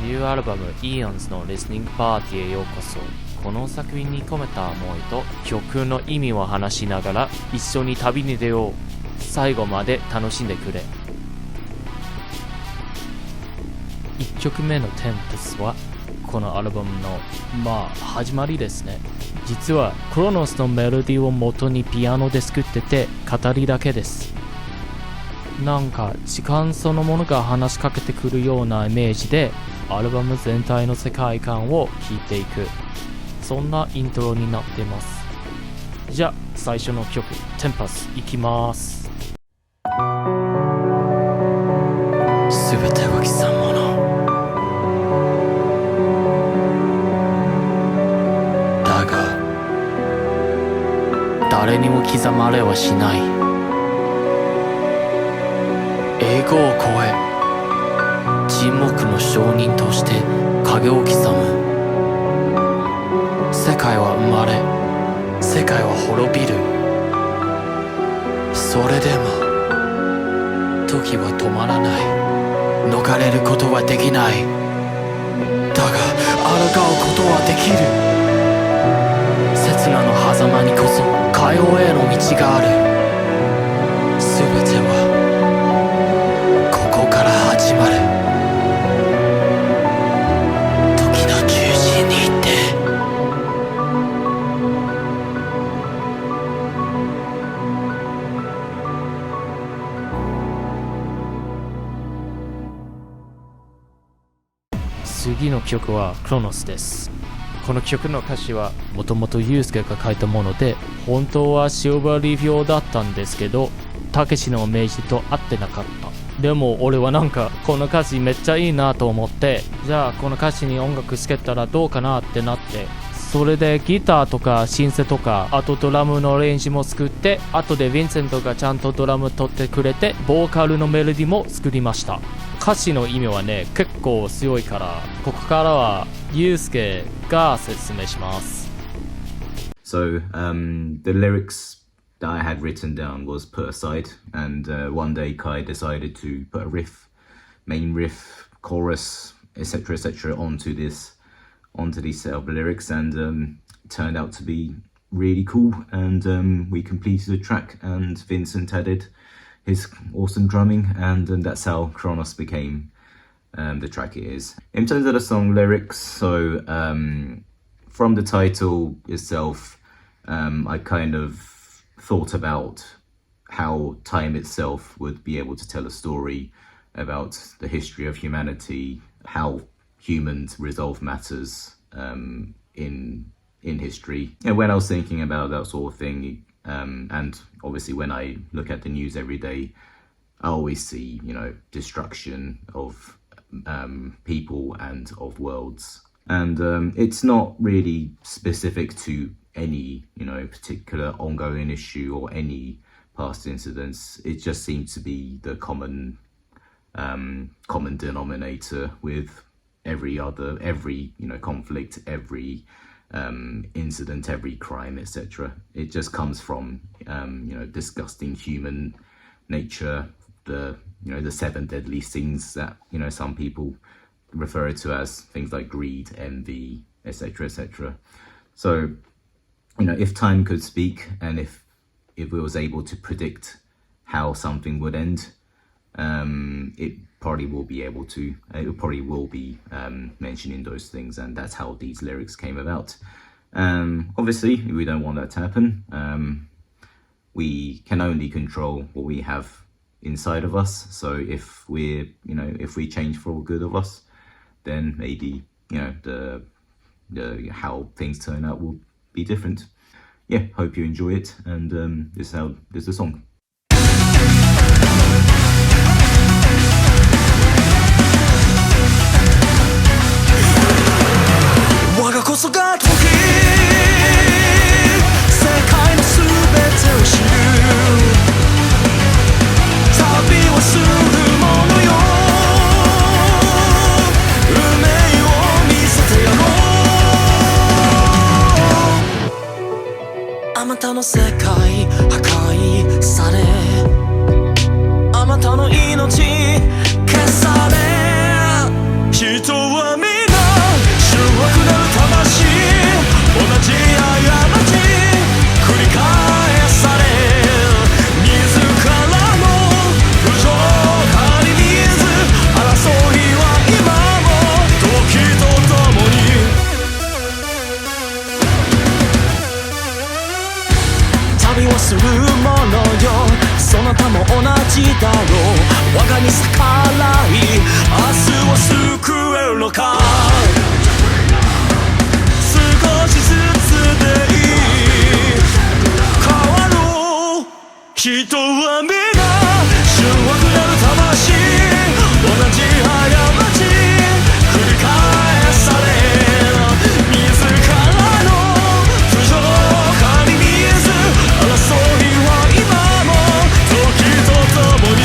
ビューアルバム Eons のリスニングパーティーへようこそ。この作品に込めた思いと曲の意味を話しながら一緒に旅に出よう。最後まで楽しんでくれ。1曲目のテンプスはこのアルバムの始まりですね。実はクロノスのメロディーを元にピアノで作ってて語りだけです。なんか時間そのものが話しかけてくるようなイメージでアルバム全体の世界観を聴いていく、そんなイントロになっています。じゃあ最初の曲テンパスいきます。すべては貴様のだが誰にも刻まれはしない。英語を超え沈黙の証人として影を刻む。世界は生まれ世界は滅びる。それでも時は止まらない。逃れることはできない。だが抗うことはできる。刹那の狭間にこそ解放への道がある。全てはここから始まる。時の中心にいて次の曲はクロノスです。この曲の歌詞はもともとユースケが書いたもので、本当はシルバーリーフ用だったんですけどたけしのイメージと合ってなかった。でも俺はなんかこの歌詞めっちゃいいなと思って、じゃあこの歌詞に音楽つけたらどうかなってなって、それでギターとかシンセとかあとドラムのアレンジも作って、あとでヴィンセントがちゃんとドラム取ってくれてボーカルのメロディも作りました。歌詞の意味はね結構強いから、ここからはユースケが説明します。 So the lyrics that I had written down was put aside, and one day Kai decided to put a riff, main riff, chorus, etc., onto these set of lyrics, and it turned out to be really cool. And we completed the track, and Vincent added his awesome drumming, and that's how Kronos became the track it is. In terms of the song lyrics, so from the title itself, I kind of thought about how time itself would be able to tell a story about the history of humanity, how humans resolve matters in history. And when I was thinking about that sort of thing, and obviously when I look at the news every day, I always see, destruction of people and of worlds. And it's not really specific to any, particular ongoing issue or any past incidents. It just seems to be the common denominator with every conflict, every incident, every crime, etc. It just comes from disgusting human nature, the 7 deadly sins that some people refer to as things like greed, envy, etc. So if time could speak, and if it was able to predict how something would end, it probably will be able to. It probably will be mentioning those things, and that's how these lyrics came about. Obviously, we don't want that to happen. We can only control what we have inside of us. So if if we change for the good of us, then maybe the how things turn out will be different. Yeah, hope you enjoy it, and this is the song. 我がこそが時、世界のすべてを知る、旅をするものよ、運命を見せてやろう。あまたの世界破壊され、あまたの命消され、人は人は皆醜悪なる魂同じ過ち繰り返され自らの不条かに見えず争いは今も時とともに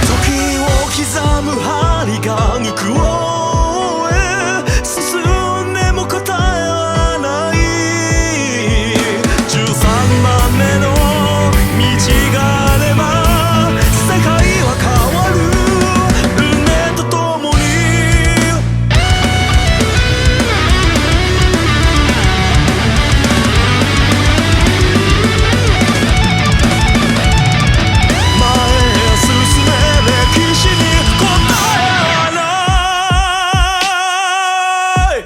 時を刻む針が抜くを進んでも答えはない13番目の道があれば世界は変わる運命とともに前へ進め歴史に答えはない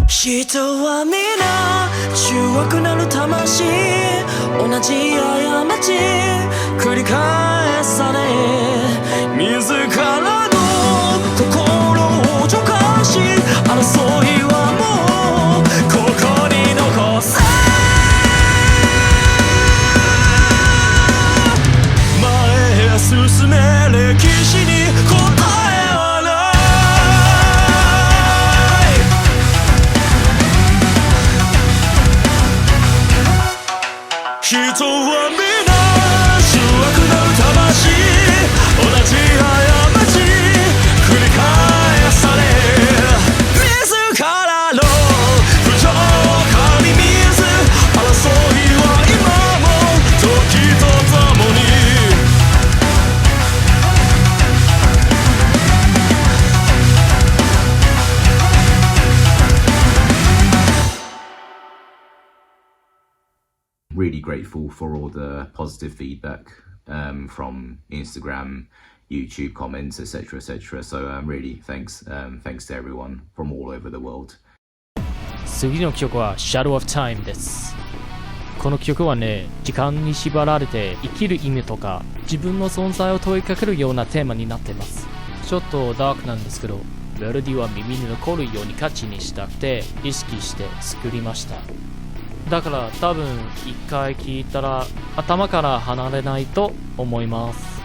人は皆醜悪なる魂同じ過ち繰り返され自らの心を浄化し争いはもうここに残せ前へ進め歴史に答えはない人は皆醜悪なる魂同じ過ち繰り返され自らの不条かに見えず争いは今も時とともにReally grateful for all the positive feedback from Instagram, YouTube comments, etc., etc. So really thanks to everyone from all over the world. 次の曲は Shadow of Time です。この曲はね、時間に縛られて生きる意味とか自分の存在を問いかけるようなテーマになっています。ちょっとダークなんですけど、メロディーは耳に残るようにキャッチにしたくて意識して作りました。だから多分一回聴いたら頭から離れないと思います。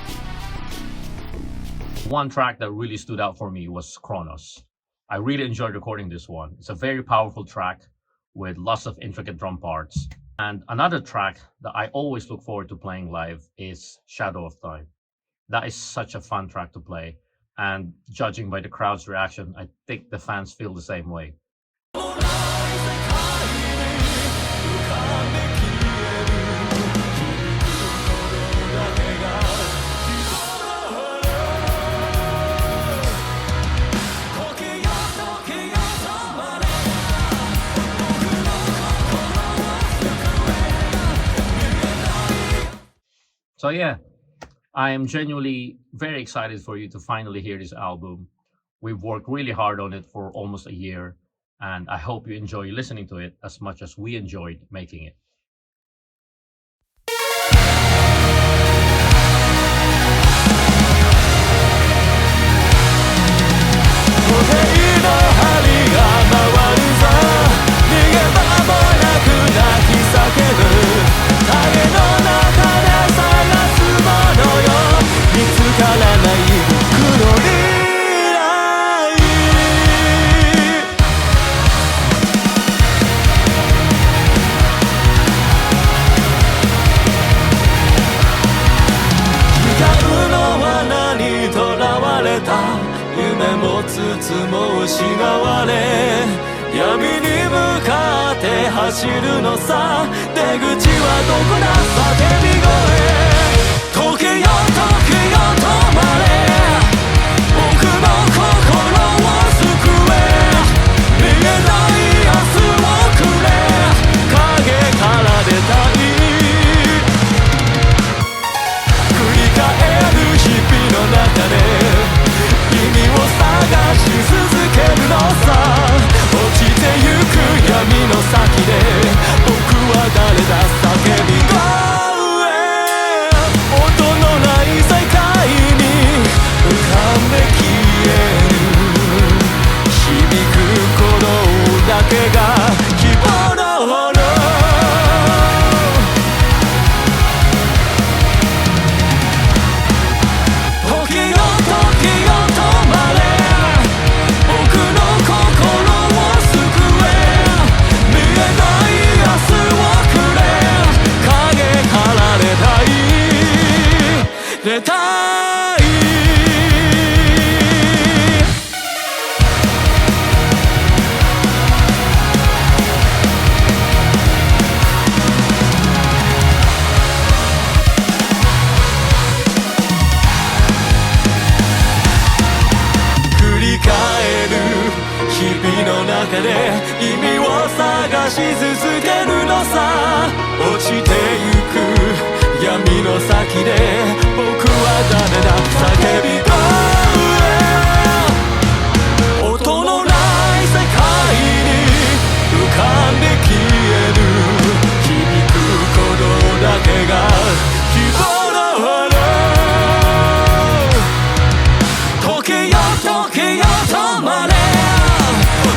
One track that really stood out for me was Chronos. I really enjoyed recording this one. It's a very powerful track with lots of intricate drum parts. And another track that I always look forward to playing live is Shadow of Time. That is such a fun track to play. And judging by the crowd's reaction, I think the fans feel the same way. So yeah, I am genuinely very excited for you to finally hear this album. We've worked really hard on it for almost a year, and I hope you enjoy listening to it as much as we enjoyed making it. Your れたい繰り返る日々の中で意味を探し続けるのさ落ちてゆく闇の先で僕は誰だ叫び声音のない世界に浮かんで消える響く鼓動だけが希望の花溶けよ溶けよ止まれ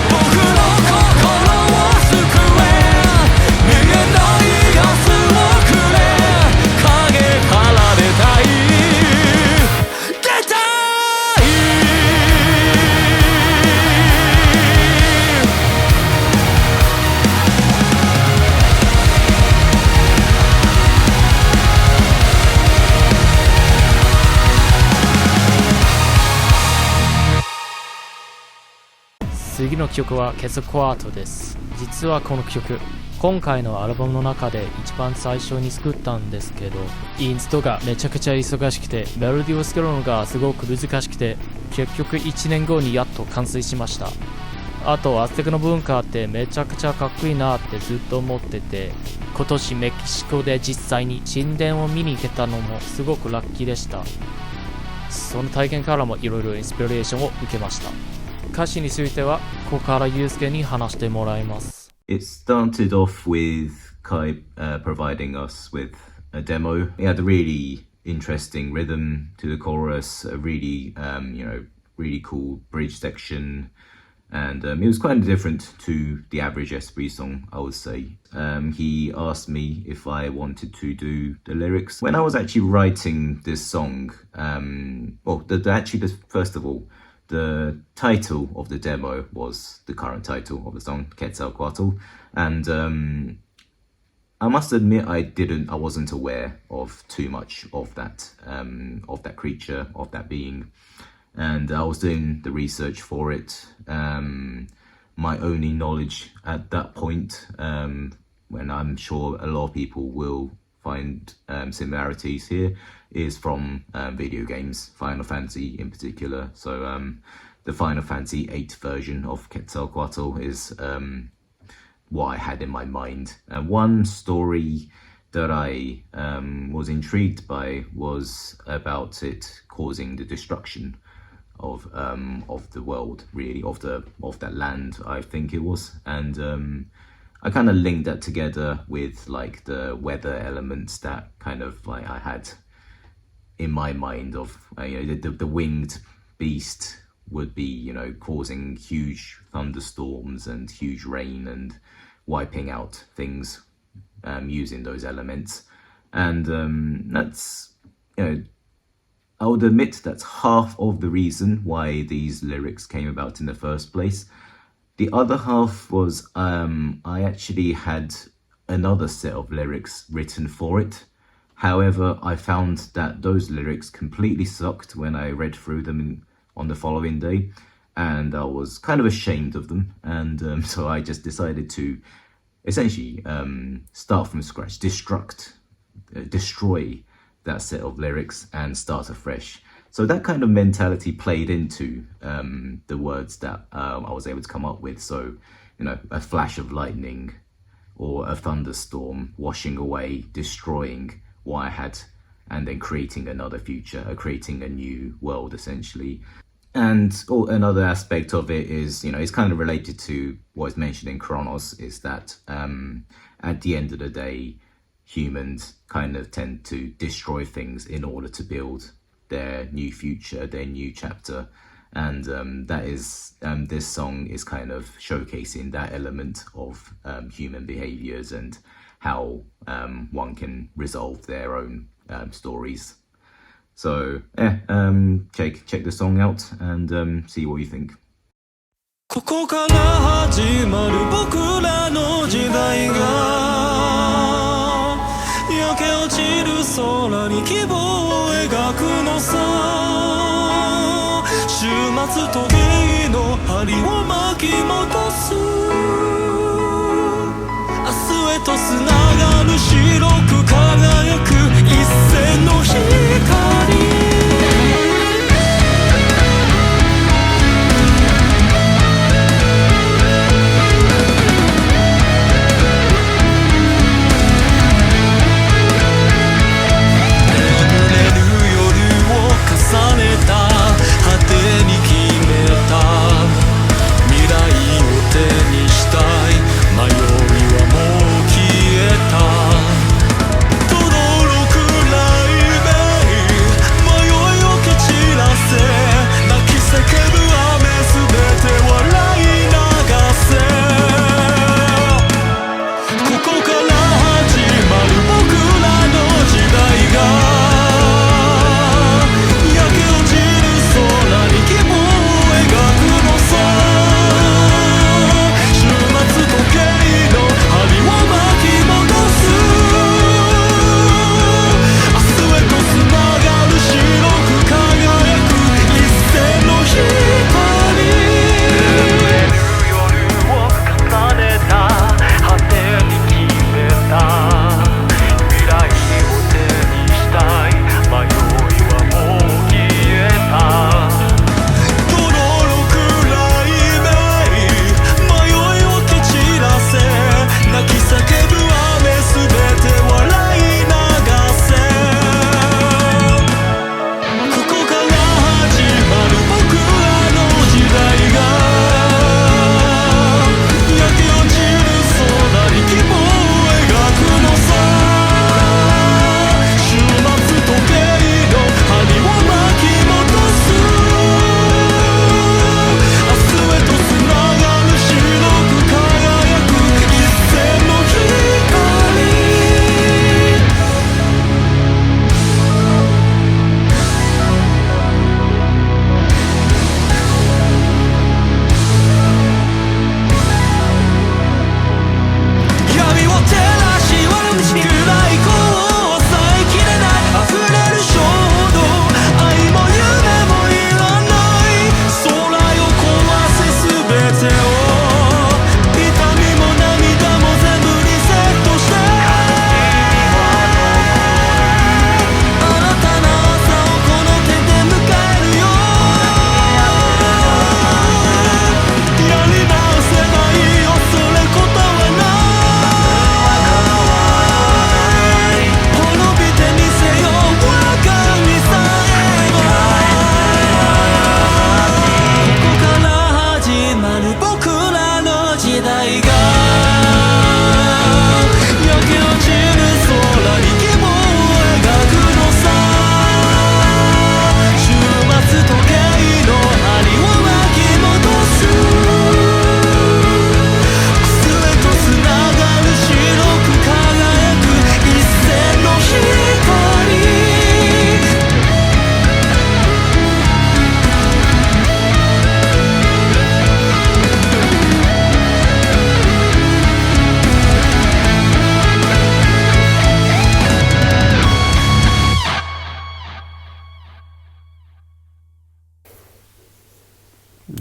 僕の心を救え見えない明日をくれ影から出たい出たい次の曲はケツコアートです。実はこの曲、今回のアルバムの中で一番最初に作ったんですけど、インストがめちゃくちゃ忙しくて、メロディを作るのがすごく難しくて、結局1年後にやっと完成しました。あとアステクの文化ってめちゃくちゃかっこいいなってずっと思ってて、今年メキシコで実際に神殿を見に行けたのもすごくラッキーでした。その体験からもいろいろインスピレーションを受けました。歌詞についてはここからユウスケに話してもらいます。 It started off with Kai providing us with a demo. It had a really interesting rhythm to the chorus, a really, really cool bridge section, and it was kind of different to the average Esprit song, I would say. He asked me if I wanted to do the lyrics. When I was actually writing this song, first of all, the title of the demo was the current title of the song, Quetzalcoatl, and I must admit I wasn't aware of too much of that creature, of that being, and I was doing the research for it. My only knowledge at that point, when I'm sure a lot of people will find similarities here, is from video games, Final Fantasy in particular. So the Final Fantasy 8 version of Quetzalcoatl is what I had in my mind. One story that I was intrigued by was about it causing the destruction of the world, really, of that land, I think it was, and I kind of linked that together with like the weather elements that kind of like I had in my mind of the winged beast would be causing huge thunderstorms and huge rain and wiping out things using those elements, and that's I would admit that's half of the reason why these lyrics came about in the first place. The other half was I actually had another set of lyrics written for it. However, I found that those lyrics completely sucked when I read through them on the following day, and I was kind of ashamed of them, and so I just decided to essentially start from scratch, destroy that set of lyrics and start afresh. So that kind of mentality played into the words that I was able to come up with. So, a flash of lightning or a thunderstorm washing away, destroying what I had, and then creating another future, creating a new world, essentially. And another aspect of it is, it's kind of related to what is mentioned in Chronos, is that at the end of the day, humans kind of tend to destroy things in order to build their new future, their new chapter, and that is this song is kind of showcasing that element of human behaviors and how one can resolve their own stories. So check the song out and see what you think. ここから始まる僕らの時代が焼け落ちる空に希望を描くのさ週末時計の針を巻き戻す明日へとつながる白く輝く一線の光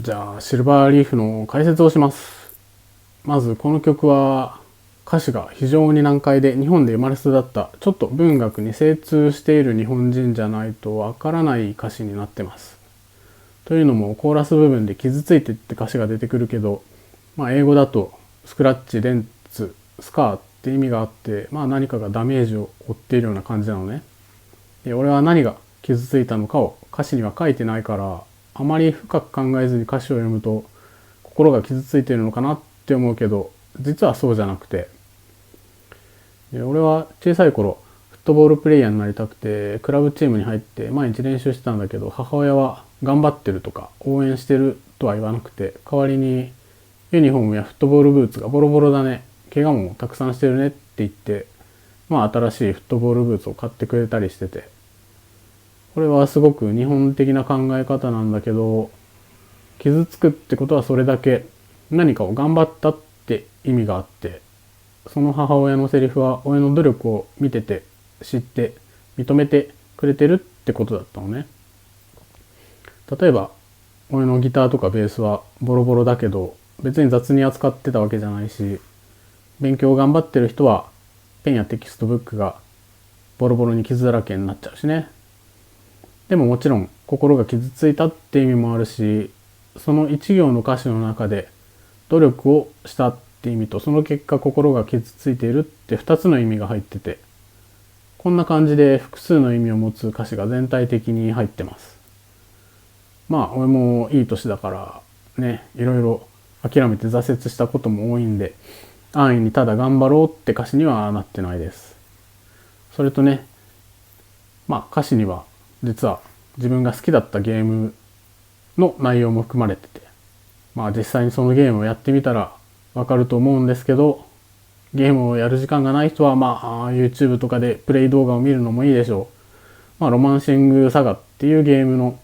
じゃあシルバーリーフの解説をします。まずこの曲は歌詞が非常に難解で日本で生まれ育ったちょっと文学に精通している日本人じゃないとわからない歌詞になってます。というのもコーラス部分で傷ついてって歌詞が出てくるけど、英語だとスクラッチ、デンツ、スカーって意味があって、何かがダメージを負っているような感じなのね。で、俺は何が傷ついたのかを歌詞には書いてないから、あまり深く考えずに歌詞を読むと心が傷ついているのかなって思うけど、実はそうじゃなくて、俺は小さい頃フットボールプレイヤーになりたくてクラブチームに入って毎日練習してたんだけど、母親は頑張ってるとか応援してるとは言わなくて、代わりにユニフォームやフットボールブーツがボロボロだね、怪我もたくさんしてるねって言って、新しいフットボールブーツを買ってくれたりしてて、これはすごく日本的な考え方なんだけど、傷つくってことはそれだけ何かを頑張ったって意味があって、その母親のセリフは俺の努力を見てて知って認めてくれてるってことだったのね。例えば俺のギターとかベースはボロボロだけど別に雑に扱ってたわけじゃないし、勉強頑張ってる人はペンやテキストブックがボロボロに傷だらけになっちゃうしね。でももちろん心が傷ついたって意味もあるし、その一行の歌詞の中で努力をしたって意味とその結果心が傷ついているって2つの意味が入ってて、こんな感じで複数の意味を持つ歌詞が全体的に入ってます。まあ俺もいい年だからね、いろいろ諦めて挫折したことも多いんで、安易にただ頑張ろうって歌詞にはなってないです。それとね、まあ歌詞には実は自分が好きだったゲームの内容も含まれてて、まあ実際にそのゲームをやってみたらわかると思うんですけど、ゲームをやる時間がない人はまあ YouTube とかでプレイ動画を見るのもいいでしょう。まあロマンシングサガっていうゲームの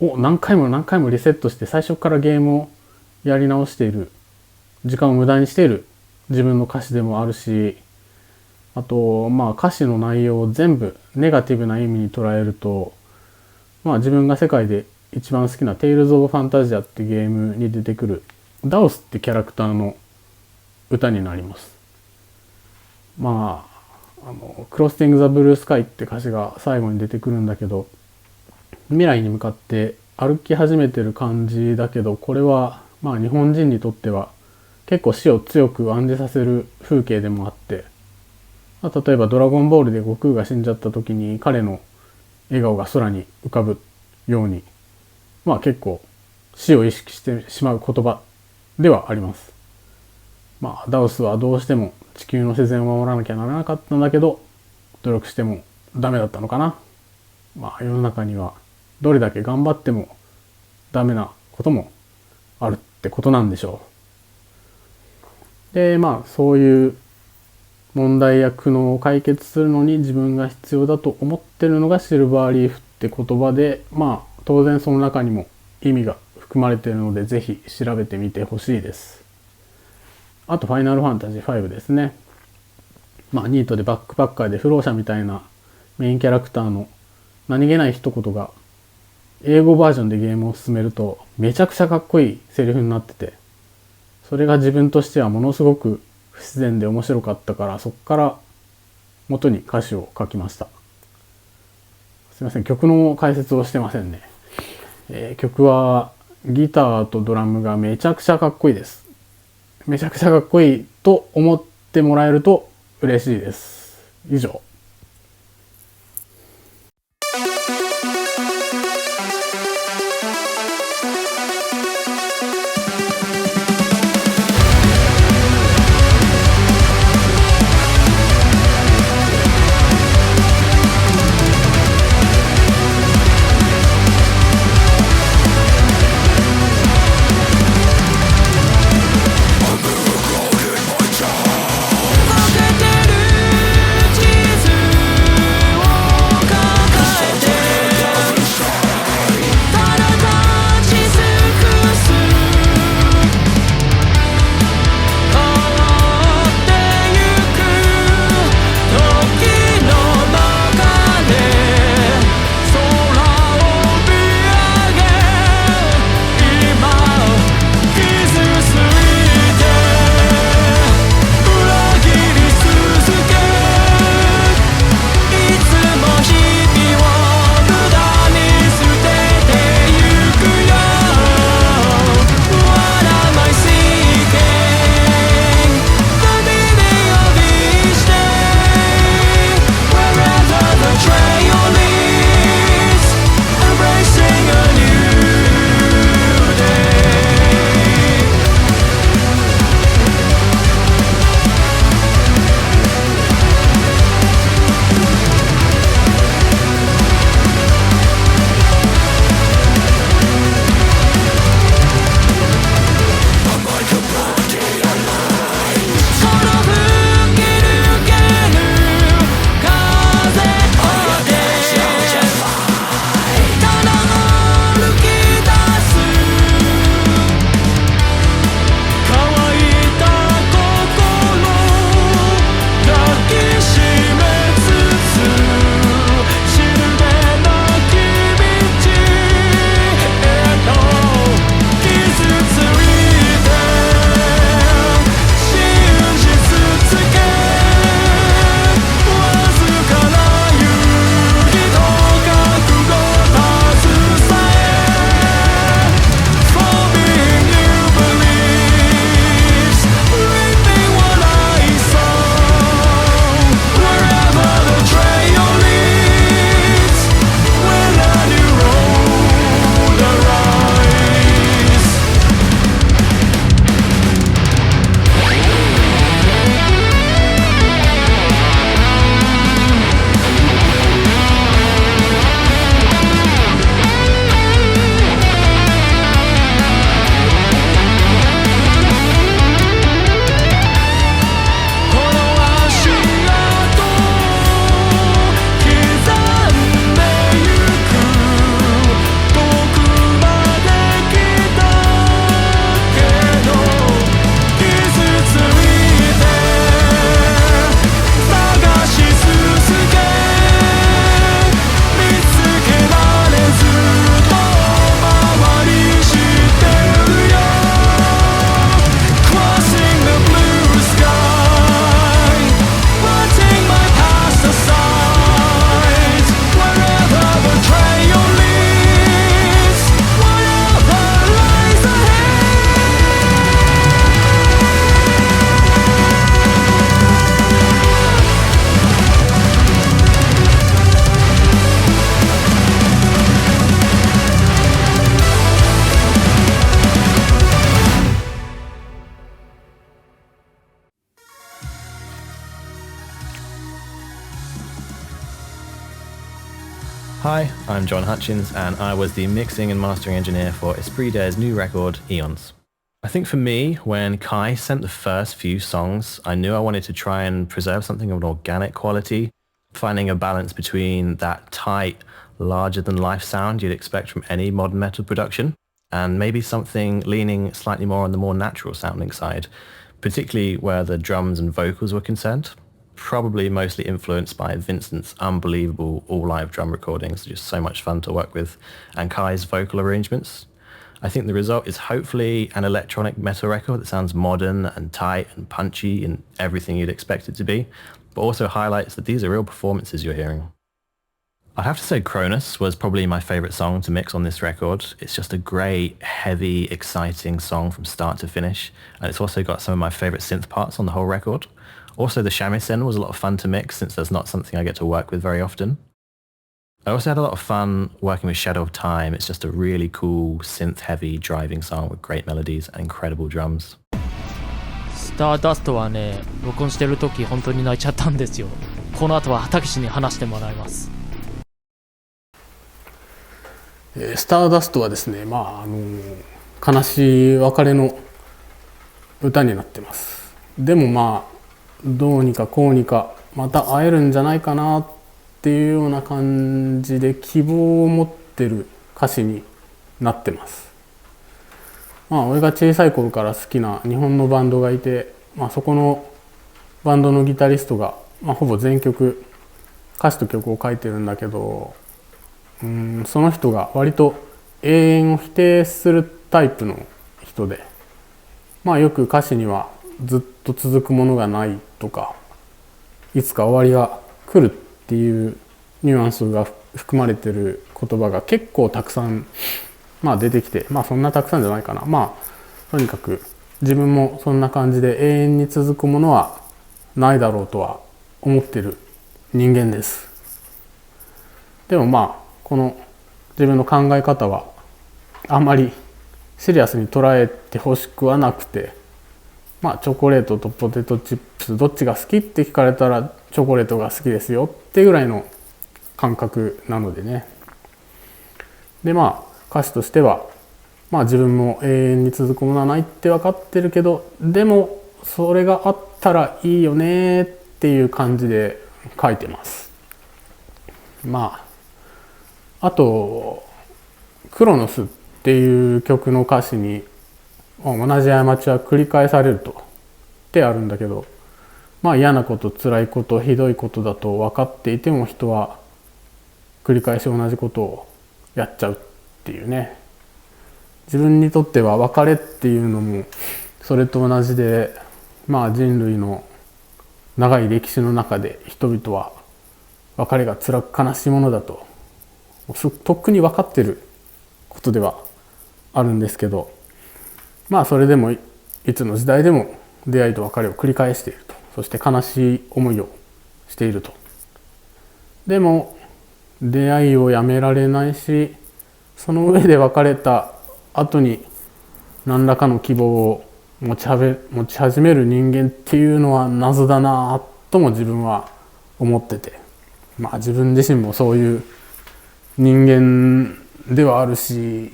を何回も何回もリセットして最初からゲームをやり直している、時間を無駄にしている自分の歌詞でもあるし、あとまあ歌詞の内容を全部ネガティブな意味に捉えると、まあ自分が世界で一番好きなテイルズ・オブ・ファンタジアってゲームに出てくるダオスってキャラクターの歌になります。まあクロスティング・ザ・ブルースカイって歌詞が最後に出てくるんだけど、未来に向かって歩き始めてる感じだけど、これはまあ日本人にとっては結構死を強く暗示させる風景でもあって、例えばドラゴンボールで悟空が死んじゃった時に彼の笑顔が空に浮かぶように、まあ結構死を意識してしまう言葉ではあります。まあダオスはどうしても地球の自然を守らなきゃならなかったんだけど、努力してもダメだったのかな。まあ世の中にはどれだけ頑張ってもダメなこともあるってことなんでしょう。でまあそういう問題や苦悩を解決するのに自分が必要だと思ってるのがシルバーリーフって言葉で、まあ当然その中にも意味が含まれているのでぜひ調べてみてほしいです。あとファイナルファンタジー5ですね。まあニートでバックパッカーで不老者みたいなメインキャラクターの何気ない一言が英語バージョンでゲームを進めるとめちゃくちゃかっこいいセリフになってて、それが自分としてはものすごく不自然で面白かったから、そこから元に歌詞を書きました。すいません、曲の解説をしてませんね。曲はギターとドラムがめちゃくちゃかっこいいです。めちゃくちゃかっこいいと思ってもらえると嬉しいです。以上。「溶けてる小 Hi, I'm John Hutchins, and I was the mixing and mastering engineer for Esprit d'Air's new record, Eons. I think for me, when Kai sent the first few songs, I knew I wanted to try and preserve something of an organic quality, finding a balance between that tight, larger-than-life sound you'd expect from any modern metal production, and maybe something leaning slightly more on the more natural-sounding side, particularly where the drums and vocals were concerned. Probably mostly influenced by Vincent's unbelievable all-live drum recordings, just so much fun to work with, and Kai's vocal arrangements. I think the result is hopefully an electronic metal record that sounds modern and tight and punchy and everything you'd expect it to be, but also highlights that these are real performances you're hearing. I'd have to say Cronus was probably my favourite song to mix on this record. It's just a great, heavy, exciting song from start to finish, and it's also got some of my favourite synth parts on the whole record. Also, the shamisen was a lot of fun to mix since that's not something I get to work with very often. I also had a lot of fun working with Shadow of Time. It's just a really cool, synth-heavy driving song with great melodies and incredible drums. スターダストはね、録音してる時本当に泣いちゃったんですよ。この後はたけしに話してもらいます。スターダストはですね、悲しい別れの歌になってます。でもどうにかこうにかまた会えるんじゃないかなっていうような感じで希望を持ってる歌詞になってます。俺が小さい頃から好きな日本のバンドがいて、そこのバンドのギタリストが、ほぼ全曲歌詞と曲を書いてるんだけど、その人が割と永遠を否定するタイプの人で、よく歌詞にはずっと続くものがないとか、いつか終わりが来るっていうニュアンスが含まれてる言葉が結構たくさん出てきて、そんなたくさんじゃないかな。とにかく自分もそんな感じで永遠に続くものはないだろうとは思ってる人間です。でもこの自分の考え方はあんまりシリアスに捉えてほしくはなくて、チョコレートとポテトチップスどっちが好きって聞かれたらチョコレートが好きですよってぐらいの感覚なのでね。で歌詞としては自分も永遠に続くものはないって分かってるけど、でもそれがあったらいいよねっていう感じで書いてます。あとクロノスっていう曲の歌詞に同じ過ちは繰り返されるとってあるんだけど、嫌なこと辛いことひどいことだと分かっていても人は繰り返し同じことをやっちゃうっていうね。自分にとっては別れっていうのもそれと同じで、人類の長い歴史の中で人々は別れが辛く悲しいものだととっくに分かってることではあるんですけど、それでもいつの時代でも出会いと別れを繰り返していると。そして悲しい思いをしていると。でも出会いをやめられないし、その上で別れた後に何らかの希望を持ち始める人間っていうのは謎だなとも自分は思ってて、自分自身もそういう人間ではあるし、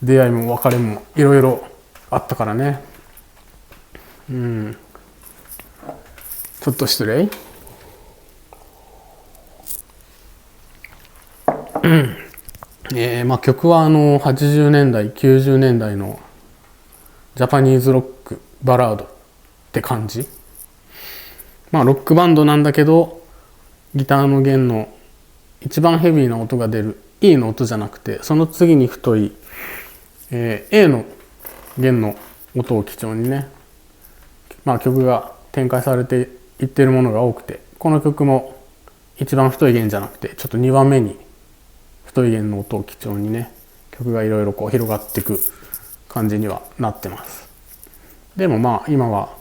出会いも別れもいろいろあったからね。ちょっと失礼。曲は80年代90年代のジャパニーズロックバラードって感じ。ロックバンドなんだけど、ギターの弦の一番ヘビーな音が出る E の音じゃなくて、その次に太いA の弦の音を基調にね、曲が展開されていっているものが多くて、この曲も一番太い弦じゃなくてちょっと2番目に太い弦の音を基調にね、曲がいろいろ広がっていく感じにはなってます。でも今は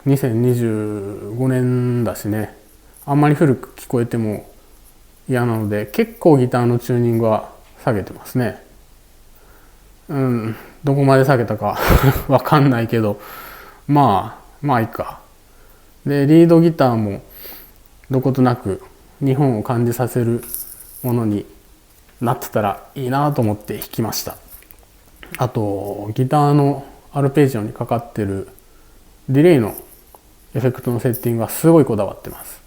2025年だしね、あんまり古く聞こえても嫌なので結構ギターのチューニングは下げてますね。どこまで下げたかわかんないけど、いいか。でリードギターもどことなく日本を感じさせるものになってたらいいなと思って弾きました。あとギターのアルペジオにかかってるディレイのエフェクトのセッティングはすごいこだわってます。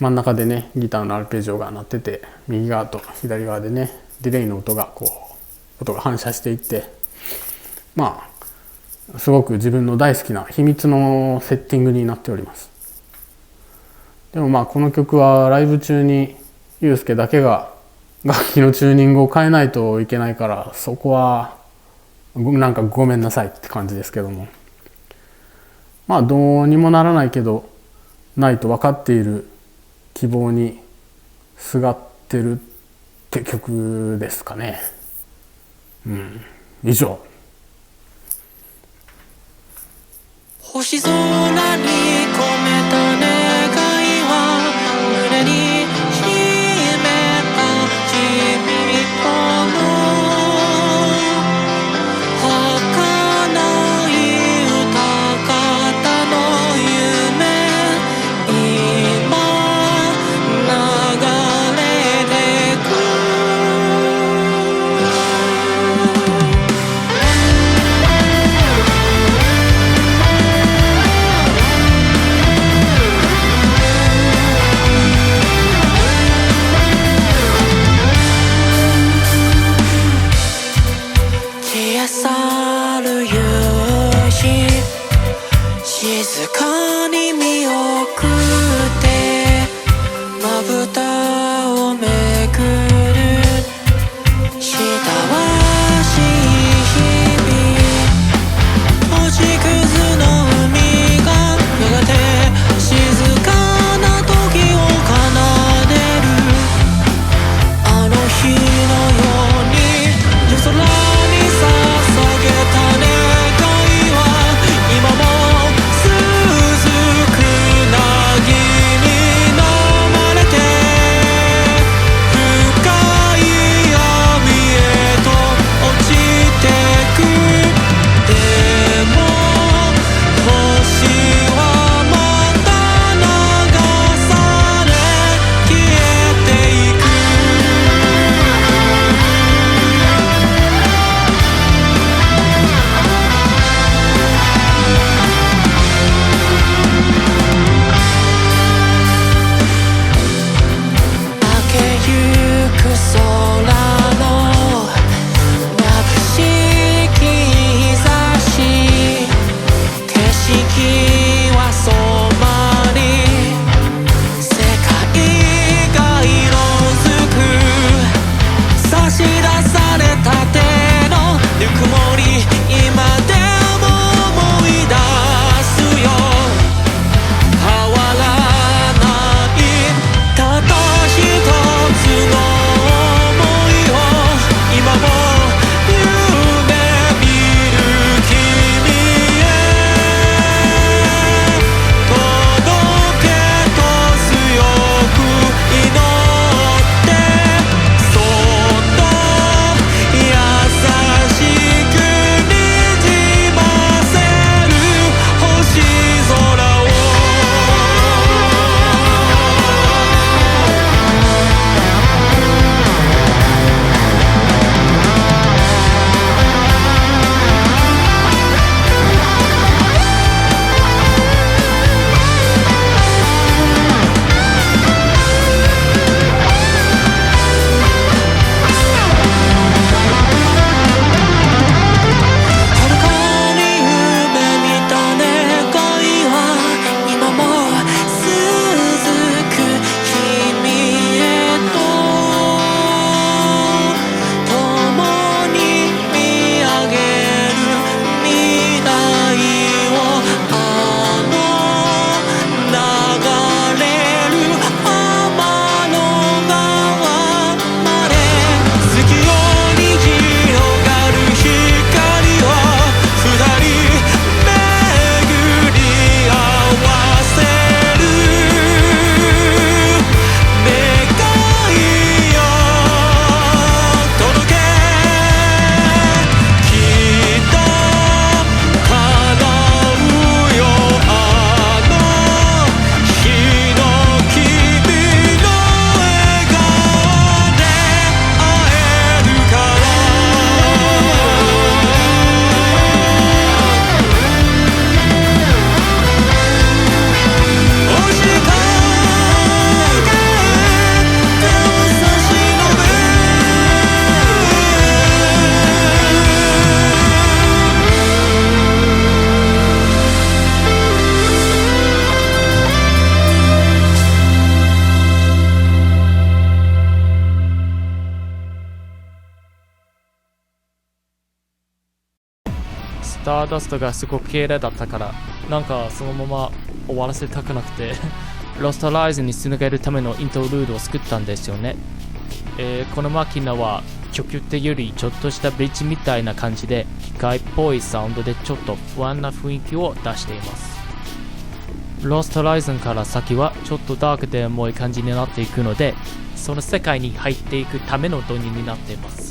真ん中でねギターのアルペジオが鳴ってて、右側と左側でねディレイの音が反射していって、まあすごく自分の大好きな秘密のセッティングになっております。でもまあこの曲はライブ中にユウスケだけが楽器のチューニングを変えないといけないから、そこはなんかごめんなさいって感じですけども、まあどうにもならないけどないと分かっている希望にすがってるって曲ですかね。以上。星空に込めた願いは胸に秘めた君との儚い歌方の夢、今流れてく。消え去る夕日、静かに見送ってまぶたをめくる親しい日々、星屑の海がやがて静かな時を奏でる、あの日のように夜空に捧げた願いは今も続く凪に飲まれて深い闇へと落ちてく。でも星はまた流され消えていく。明けゆく空の眩しき日差し、景色は染まり世界が色づく、差し出された手のぬくもり今でも思い出すよ。変わらないたった一つの想いターダストがすごく綺麗だったから、なんかそのまま終わらせたくなくてロストライズにつなげるためのイントルードを作ったんですよね。このマキナは曲ってよりちょっとしたブリッジみたいな感じで機械っぽいサウンドでちょっと不安な雰囲気を出しています。ロストライズンから先はちょっとダークで重い感じになっていくので、その世界に入っていくための導入になっています。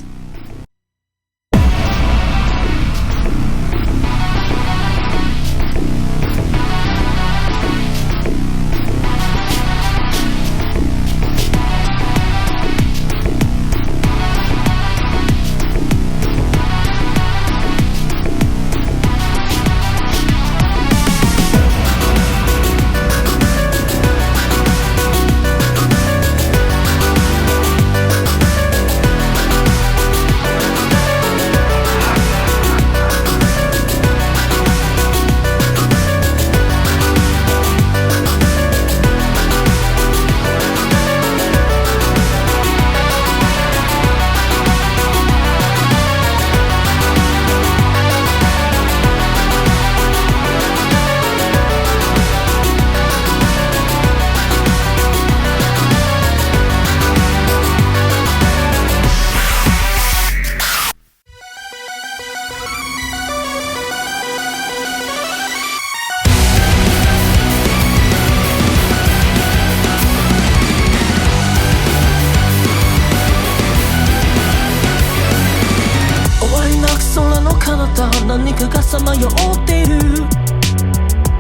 何かがさまよっている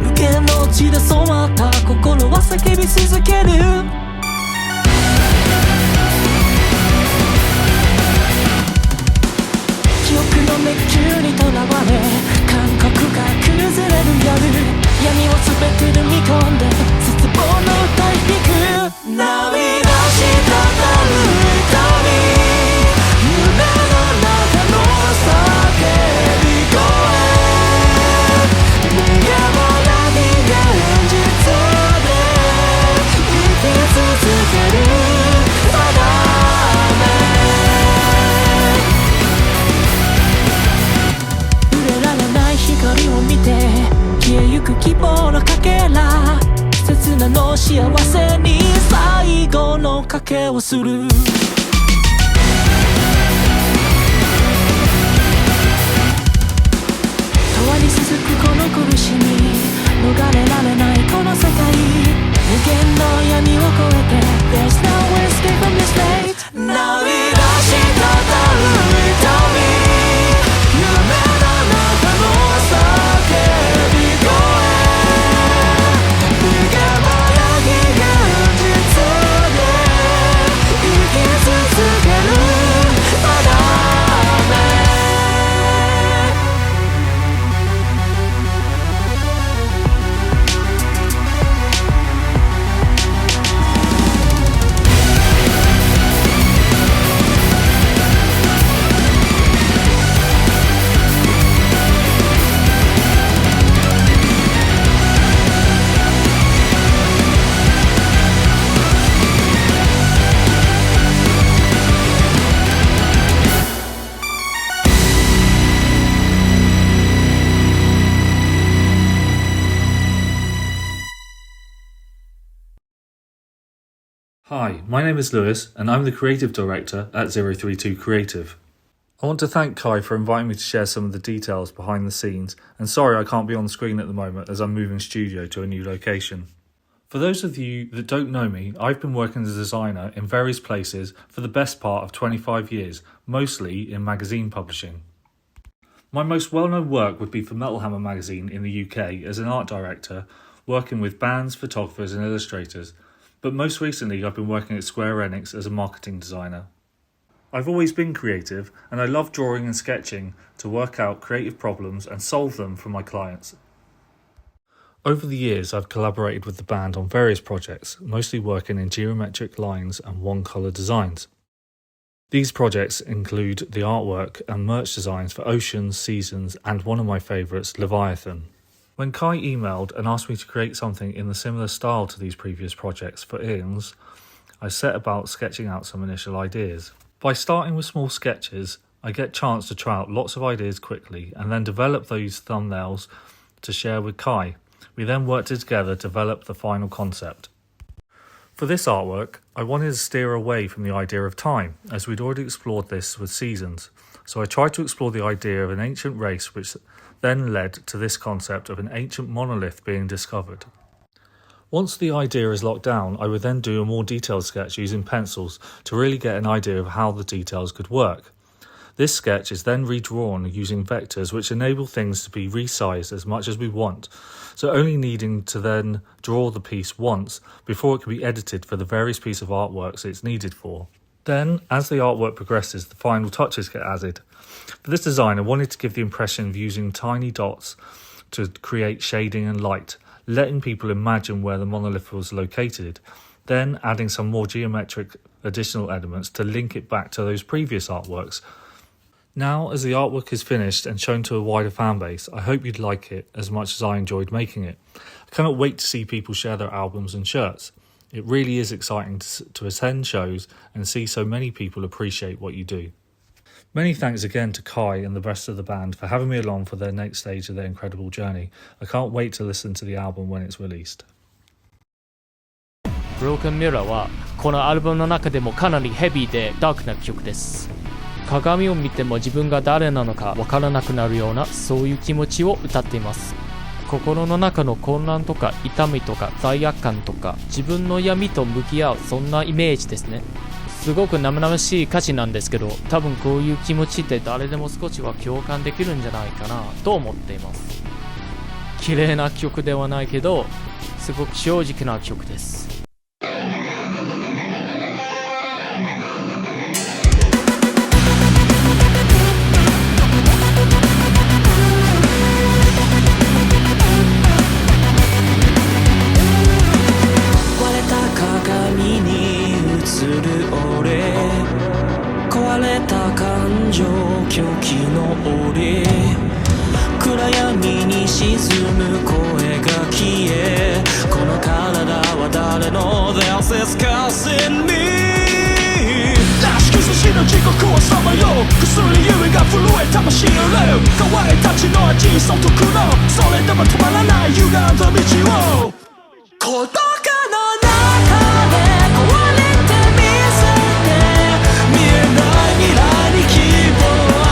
無限の地で染まった心は叫び続ける。記憶の迷宮にとらわれ感覚が崩れる夜、闇を全て飲み込んで絶望の歌い響く。涙したたる痛み、夢の中の叫び声、逃げ場なき現実で生き続けるまだね。触れられない光を見て消えゆく希望のかけら、刹那の幸せに最後の賭けをする。続くこの苦しみ、逃れられないこの世界、無限の闇を越えて There's no escape from this fate。 涙したたる痛み、夢の中の叫び声、逃げ場なき現実で生き続けるまだね。Hi, my name is Lewis and I'm the Creative Director at 032 Creative. I want to thank Kai for inviting me to share some of the details behind the scenes, and sorry I can't be on the screen at the moment as I'm moving studio to a new location. For those of you that don't know me, I've been working as a designer in various places for the best part of 25 years, mostly in magazine publishing. My most well-known work would be for Metal Hammer magazine in the UK as an art director, working with bands, photographers and illustrators. But most recently I've been working at Square Enix as a marketing designer. I've always been creative and I love drawing and sketching to work out creative problems and solve them for my clients. Over the years I've collaborated with the band on various projects, mostly working in geometric lines and one-colour designs. These projects include the artwork and merch designs for Oceans, Seasons and one of my favourites, Leviathan. When Kai emailed and asked me to create something in the similar style to these previous projects for Eons, I set about sketching out some initial ideas. By starting with small sketches, I get a chance to try out lots of ideas quickly and then develop those thumbnails to share with Kai. We then worked together to develop the final concept. For this artwork, I wanted to steer away from the idea of time, as we'd already explored this with seasons. So I tried to explore the idea of an ancient race, which then led to this concept of an ancient monolith being discovered. Once the idea is locked down, I would then do a more detailed sketch using pencils to really get an idea of how the details could work. This sketch is then redrawn using vectors, which enable things to be resized as much as we want, so only needing to then draw the piece once before it can be edited for the various pieces of artworks it's needed for. Then, as the artwork progresses, the final touches get added. For this design, I wanted to give the impression of using tiny dots to create shading and light, letting people imagine where the monolith was located, then adding some more geometric additional elements to link it back to those previous artworks. Now, as the artwork is finished and shown to a wider fan base, I hope you'd like it as much as I enjoyed making it. I cannot wait to see people share their albums and shirts. It really is exciting to attend shows and see so many people appreciate what you do. Many thanks again to Kai and the rest of the band for having me along for their next stage of their incredible journey. I can't wait to listen to the album when it's released. Broken Mirror はこのアルバムの中でもかなりヘビーでダークな曲です。鏡を見ても自分が誰なのかわからなくなるようなそういう気持ちを歌っています。心の中の混乱とか痛みとか罪悪感とか自分の闇と向き合う、そんなイメージですね。すごく生々しい歌詞なんですけど、多分こういう気持ちって誰でも少しは共感できるんじゃないかなと思っています。綺麗な曲ではないけどすごく正直な曲です。狂気の檻暗闇に沈む声が消えこの体は誰の This is cursing me らしくそしの地獄をさまよう薬ゆえが震え魂の霊乾いた血の味そ徳のそれでも止まらない歪んだ道を孤独の中で壊れてみせて見えない未来に希望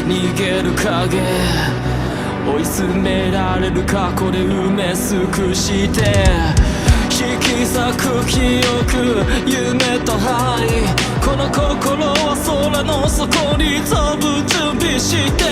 逃げる影追い詰められる過去で埋め尽くして引き裂く記憶夢と愛この心は空の底に飛ぶ準備して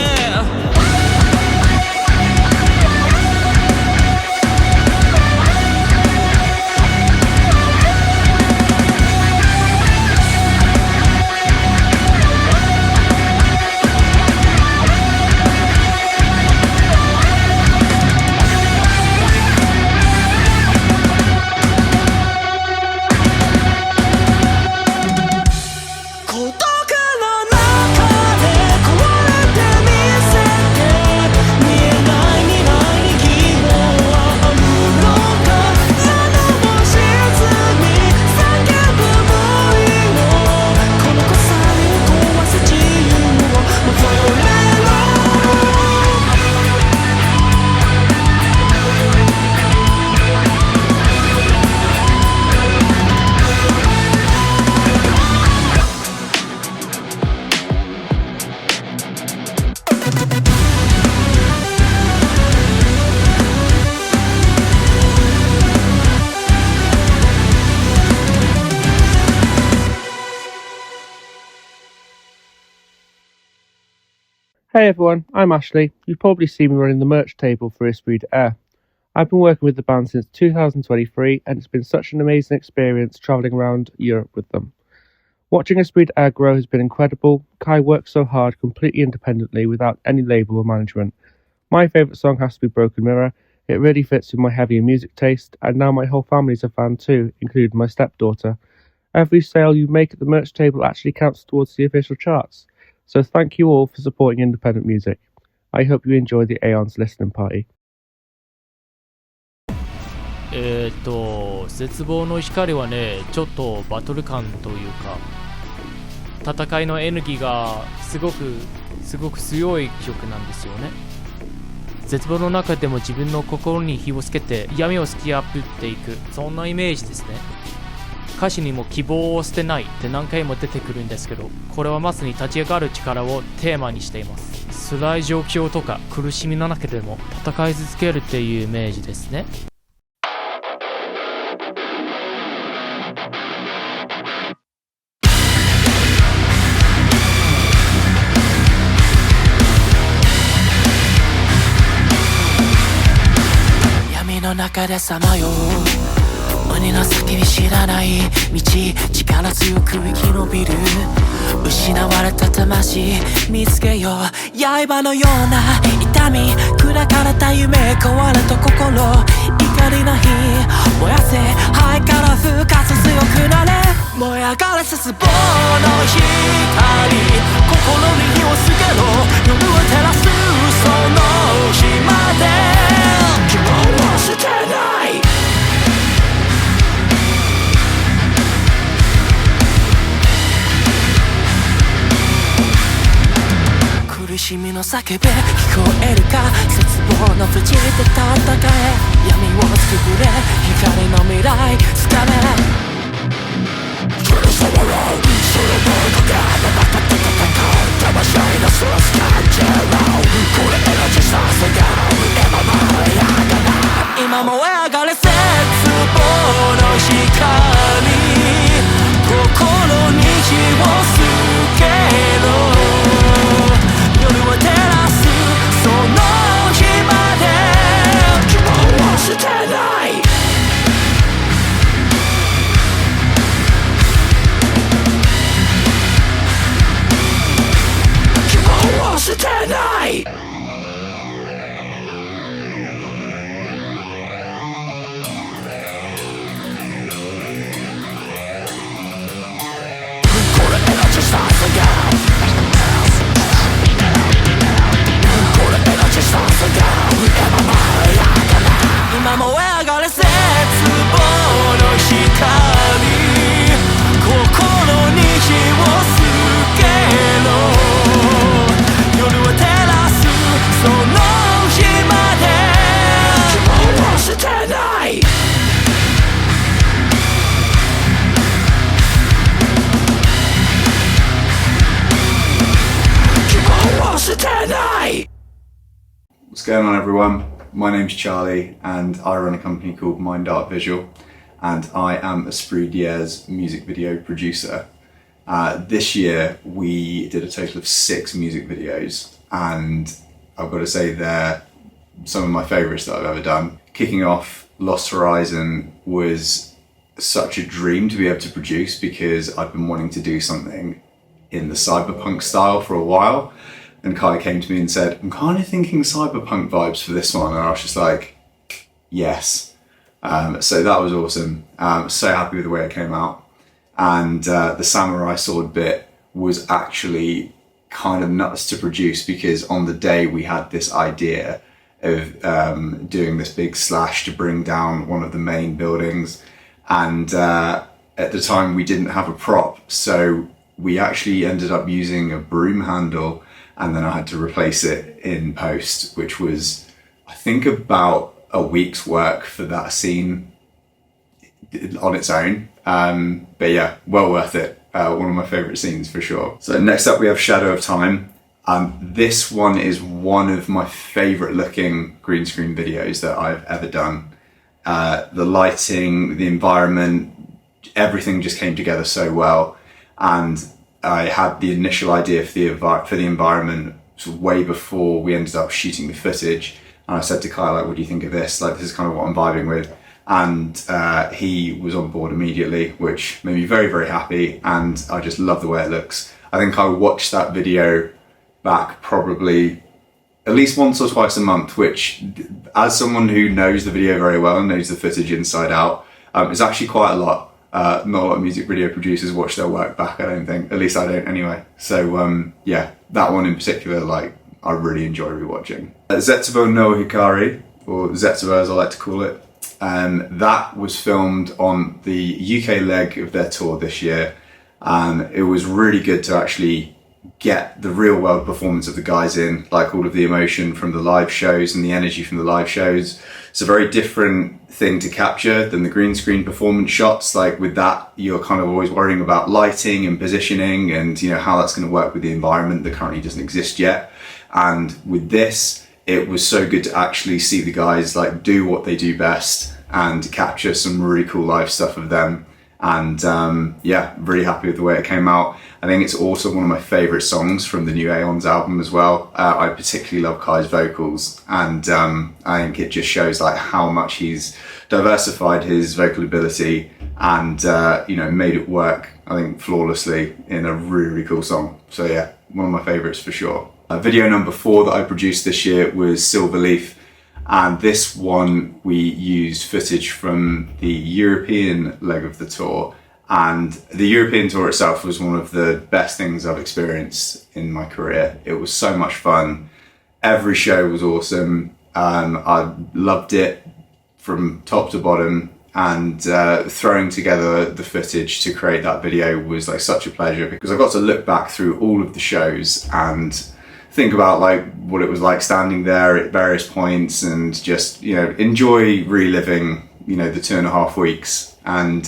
Hey everyone, I'm Ashley. You've probably seen me running the merch table for Esprit d'Air. I've been working with the band since 2023 and it's been such an amazing experience travelling around Europe with them. Watching Esprit d'Air grow has been incredible. Kai works so hard completely independently without any label or management. My favourite song has to be Broken Mirror. It really fits with my heavier music taste, and now my whole family's a fan too, including my stepdaughter. Every sale you make at the merch table actually counts towards the official charts, so thank you all for supporting independent music. I hope you enjoy the Aeons listening party. 絶望の光はね、ちょっとバトル感というか戦いのエネルギーがすごく強い曲なんですよね。絶望の中でも自分の心に火をつけて闇を突き破っていく、そんなイメージですね。歌詞にも希望を捨てないって何回も出てくるんですけど、これはまさに立ち上がる力をテーマにしています。辛い状況とか苦しみの中でも戦い続けるっていうイメージですね。闇の中でさまよう鬼の叫び知らない道、力強く生き延びる失われた魂見つけよう。刃のような痛み砕かれた夢、壊れた心、怒りの火燃やせ、灰から復活強くなれ。燃え上がれ絶望の光、心に火をつけろ、夜を照らすその日まで。希望を捨てない、苦しみの叫び聞こえるか、絶望の淵で戦え、闇を突き触れ光の未来つかめ。その場をその場をかけ戦って戦う魂のソース感じろ、これエナジーさせが今も燃え上がれ、今燃え上がれ絶望の光、心に火をつけろ、夜を照らすその日まで。希望を捨てない、希望を捨てない。これエナジーさせが今燃え上がれ絶望の光、心に火をつけろ、夜を照らすその日まで。希望を捨てない、希望を捨てない。What's going on, everyone? My name's Charlie and I run a company called Mind Art Visual, and I am Esprit Diaz music video producer. This year we did a total of 6 music videos, and I've got to say they're some of my favourites that I've ever done. Kicking off, Lost Horizon was such a dream to be able to produce because I'd been wanting to do something in the cyberpunk style for a while. And Kai came to me and said, I'm kind of thinking cyberpunk vibes for this one. And I was just like, yes. So that was awesome. So happy with the way it came out. And the samurai sword bit was actually kind of nuts to produce because on the day we had this idea of doing this big slash to bring down one of the main buildings. And at the time we didn't have a prop. So we actually ended up using a broom handle, and then I had to replace it in post, which was, I think, about a week's work for that scene on its own. But yeah, well worth it. One of my favourite scenes for sure. So next up we have Shadow of Time. This one is one of my favourite looking green screen videos that I've ever done. The lighting, the environment, everything just came together so well. And I had the initial idea for the environment sort of way before we ended up shooting the footage. And I said to Kyle, like, what do you think of this? Like, this is kind of what I'm vibing with. And he was on board immediately, which made me very, very happy. And I just love the way it looks. I think I watched that video back probably at least once or twice a month, which, as someone who knows the video very well and knows the footage inside out, is actually quite a lot. Not a lot of music video producers watch their work back, I don't think. At least I don't anyway. So yeah, that one in particular, like, I really enjoy rewatching. Zetsubo no Hikari, or Zetsubo as I like to call it, that was filmed on the UK leg of their tour this year. It was really good to actually get the real world performance of the guys in, like all of the emotion from the live shows and the energy from the live shows. It's a very different thing to capture than the green screen performance shots. Like with that, you're kind of always worrying about lighting and positioning and, you know, how that's going to work with the environment that currently doesn't exist yet. And with this, it was so good to actually see the guys like do what they do best and capture some really cool live stuff of them. And yeah, really happy with the way it came out. I think it's also one of my favourite songs from the new Aeons album as well. I particularly love Kai's vocals, and I think it just shows like how much he's diversified his vocal ability and you know, made it work, I think, flawlessly in a really, really cool song. So yeah, one of my favourites for sure. Video number 4 that I produced this year was Silverleaf. And this one, we used footage from the European leg of the tour. And the European tour itself was one of the best things I've experienced in my career. It was so much fun. Every show was awesome. I loved it from top to bottom. And throwing together the footage to create that video was like such a pleasure, because I got to look back through all of the shows and think about like what it was like standing there at various points and just, you know, enjoy reliving, you know, the 2.5 weeks. And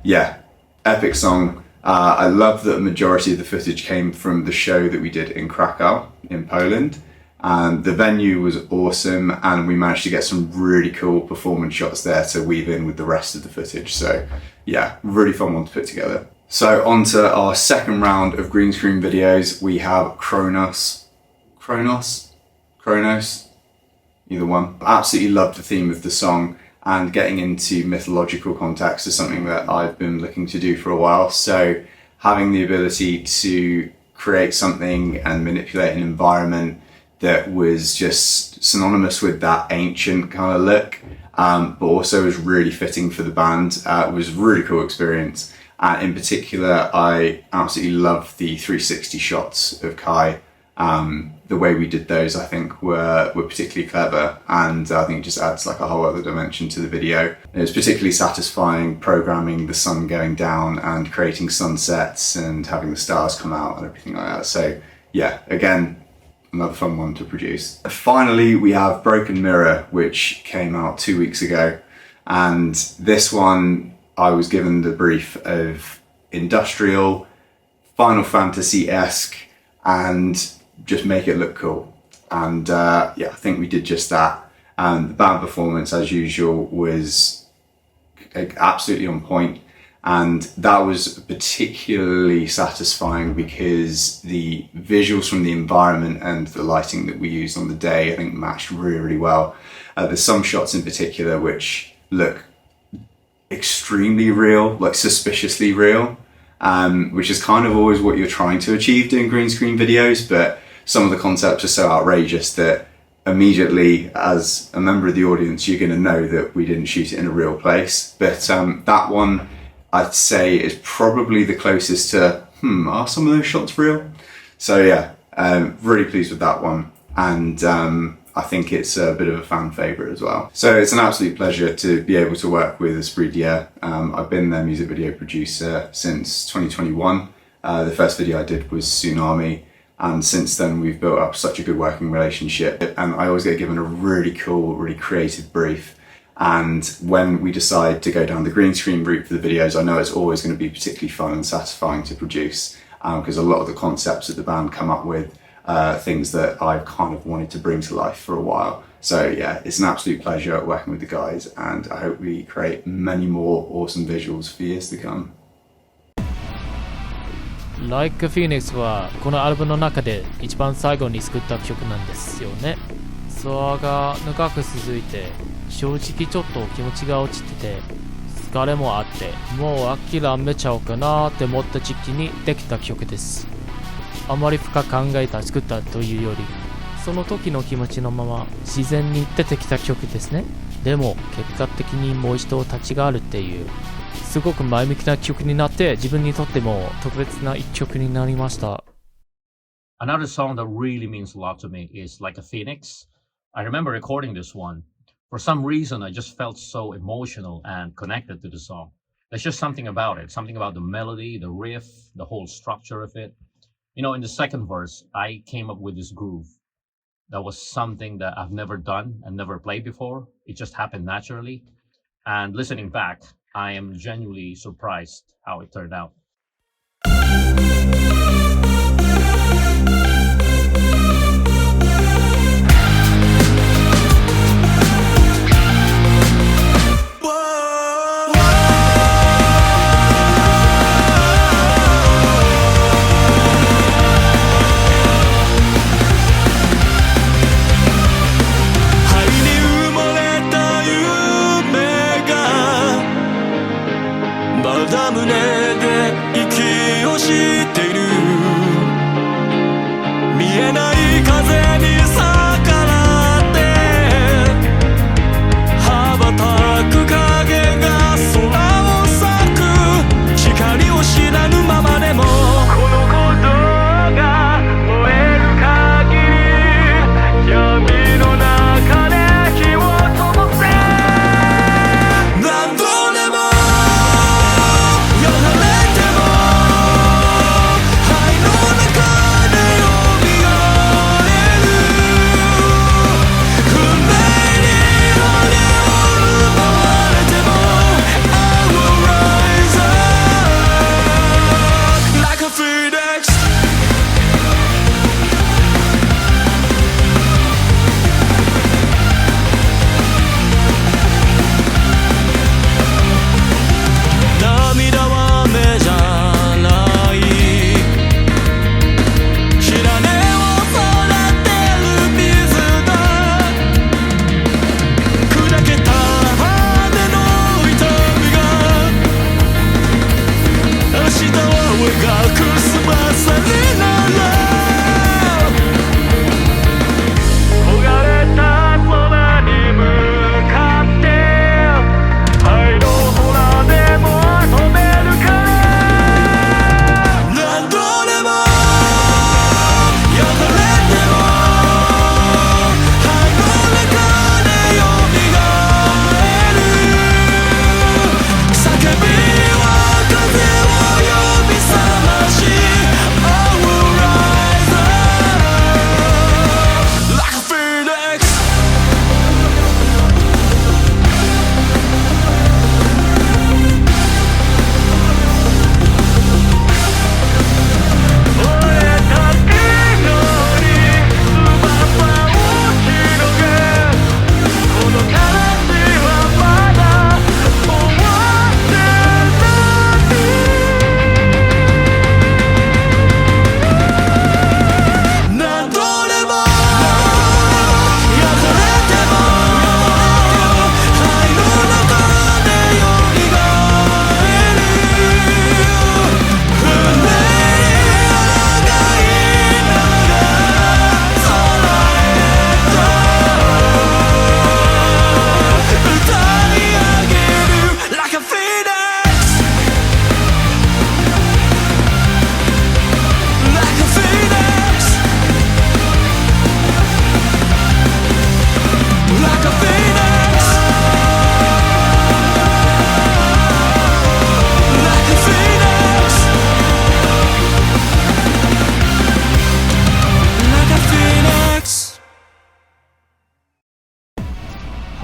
yeah, epic song. I love that a majority of the footage came from the show that we did in Krakow in Poland. And the venue was awesome, and we managed to get some really cool performance shots there to weave in with the rest of the footage. So yeah, really fun one to put together. So on to our second round of green screen videos. We have Kronos, either one. Absolutely loved the theme of the song, and getting into mythological context is something that I've been looking to do for a while. So having the ability to create something and manipulate an environment that was just synonymous with that ancient kind of look, but also was really fitting for the band, was a really cool experience. In particular, I absolutely love the 360 shots of Kai. The way we did those, I think, were particularly clever, and I think it just adds like a whole other dimension to the video. It was particularly satisfying programming the sun going down and creating sunsets and having the stars come out and everything like that. So yeah, again, another fun one to produce. Finally, we have Broken Mirror, which came out 2 weeks ago, and this one, I was given the brief of industrial, Final Fantasy-esque, and just make it look cool. And yeah, I think we did just that. And the band performance, as usual, was absolutely on point. And that was particularly satisfying because the visuals from the environment and the lighting that we used on the day, I think, matched really, really well. There's some shots in particular which look extremely real, like suspiciously real, which is kind of always what you're trying to achieve doing green screen videos, but some of the concepts are so outrageous that immediately as a member of the audience you're going to know that we didn't shoot it in a real place. But that one, I'd say, is probably the closest to are some of those shots real? So yeah, really pleased with that one, and I think it's a bit of a fan favourite as well. So it's an absolute pleasure to be able to work with Esprit d'Air. I've been their music video producer since 2021. The first video I did was Tsunami, and since then we've built up such a good working relationship, and I always get given a really cool, really creative brief. And when we decide to go down the green screen route for the videos, I know it's always going to be particularly fun and satisfying to produce, because a lot of the concepts that the band come up with things that I've kind of wanted to bring to life for a while. So yeah, it's an absolute pleasure working with the guys, and I hope we create many more awesome visuals for years to come. Like Phoenix はこのアルバムの中で一番最後に作った曲なんですよね。ツアーが長く続いて、正直ちょっと気持ちが落ちてて、疲れもあって、もう諦めちゃおうかなって思った時期にできた曲です。あまり深く考えた作ったというより、その時の気持ちのまま自然に出てきた曲ですね。でも結果的にもう一度立ちがあるっていうすごく前向きな曲になって自分にとっても特別な一曲になりました。Another song that really means a lot to me is Like a Phoenix. I remember recording this one. For some reason, I just felt so emotional and connected to the song. There's just something about it, something about the melody, the riff, the whole structure of it. You know, in the second verse, I came up with this groove. That was something that I've never done and never played before. It just happened naturally. And listening back, I am genuinely surprised how it turned out.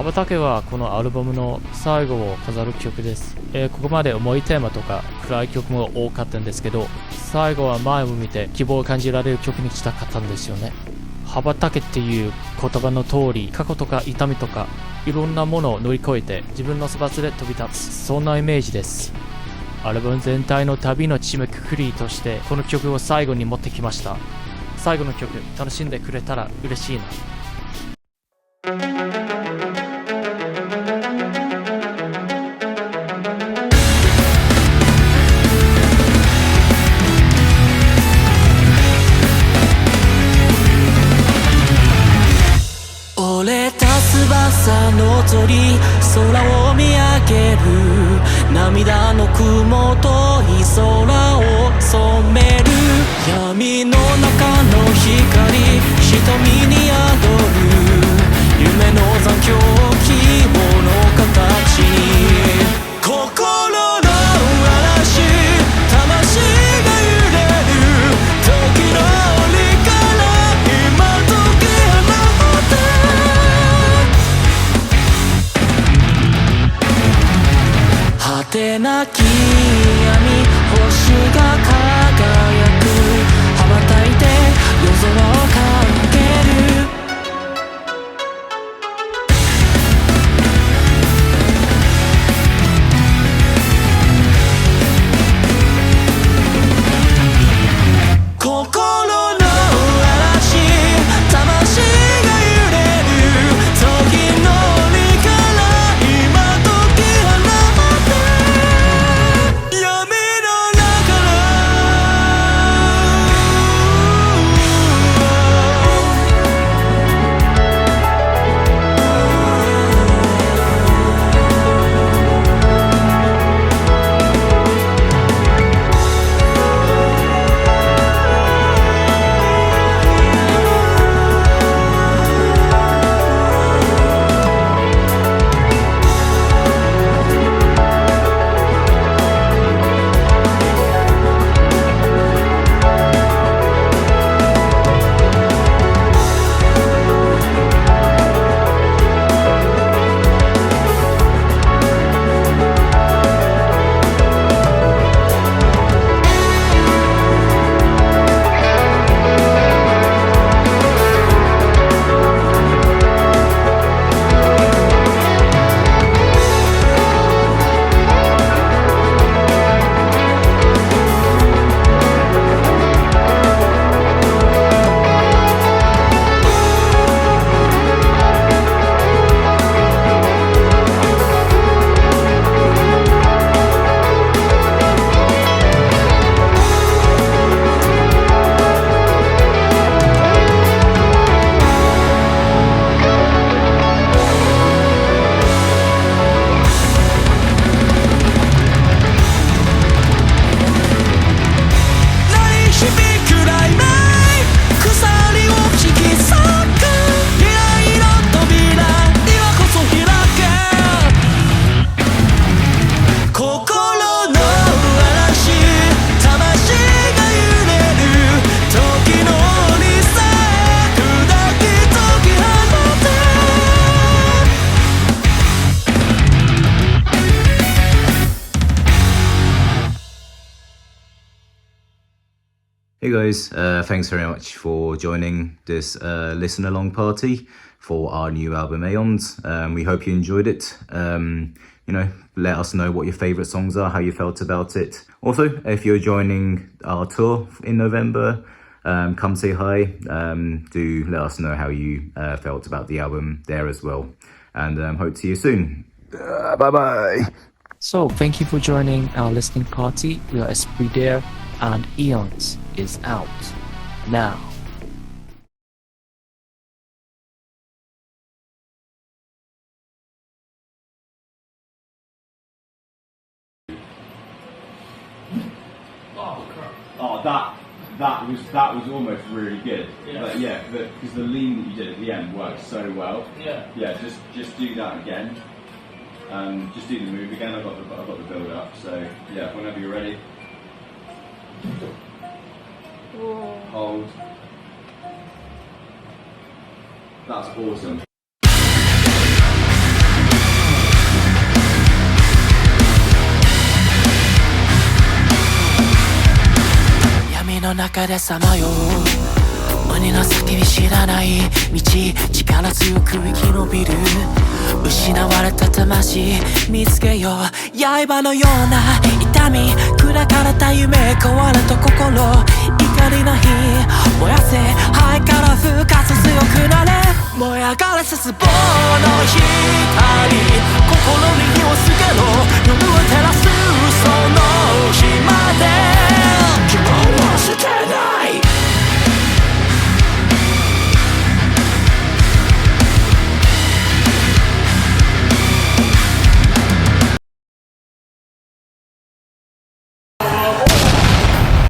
羽ばたけはこのアルバムの最後を飾る曲です。ここまで重いテーマとか暗い曲も多かったんですけど、最後は前を見て希望を感じられる曲にしたかったんですよね。羽ばたけっていう言葉の通り、過去とか痛みとかいろんなものを乗り越えて自分の翼で飛び立つ、そんなイメージです。アルバム全体の旅の締めくくりとしてこの曲を最後に持ってきました。最後の曲楽しんでくれたら嬉しいな。折れた翼の鳥空を見上げる涙の雲とい空を染める闇の中の光瞳に宿る夢の残響希望の形に心の嵐魂が揺れる時の檻から今解き放って果てなき闇星が輝く羽ばたいて夜空を駆けるHey guys, thanks very much for joining this listen along party for our new album Aeons. We hope you enjoyed it. Let us know what your favourite songs are, how you felt about it. Also, if you're joining our tour in November, come say hi. Do let us know how you felt about the album there as well. And hope to see you soon. Bye bye. So, thank you for joining our listening party. We are Esprit d'Air, and Eons is out now. Oh, that was almost really good. Yeah, because the lean that you did at the end worked so well. Yeah. Just do that again. Just do the move again. I've got the build up. So yeah, whenever you're ready. Hold. That's awesome. Yami no naka de samayo胸の叫び知らない道力強く生き延びる失われた魂見つけよう刃のような痛み砕かれた夢壊れた心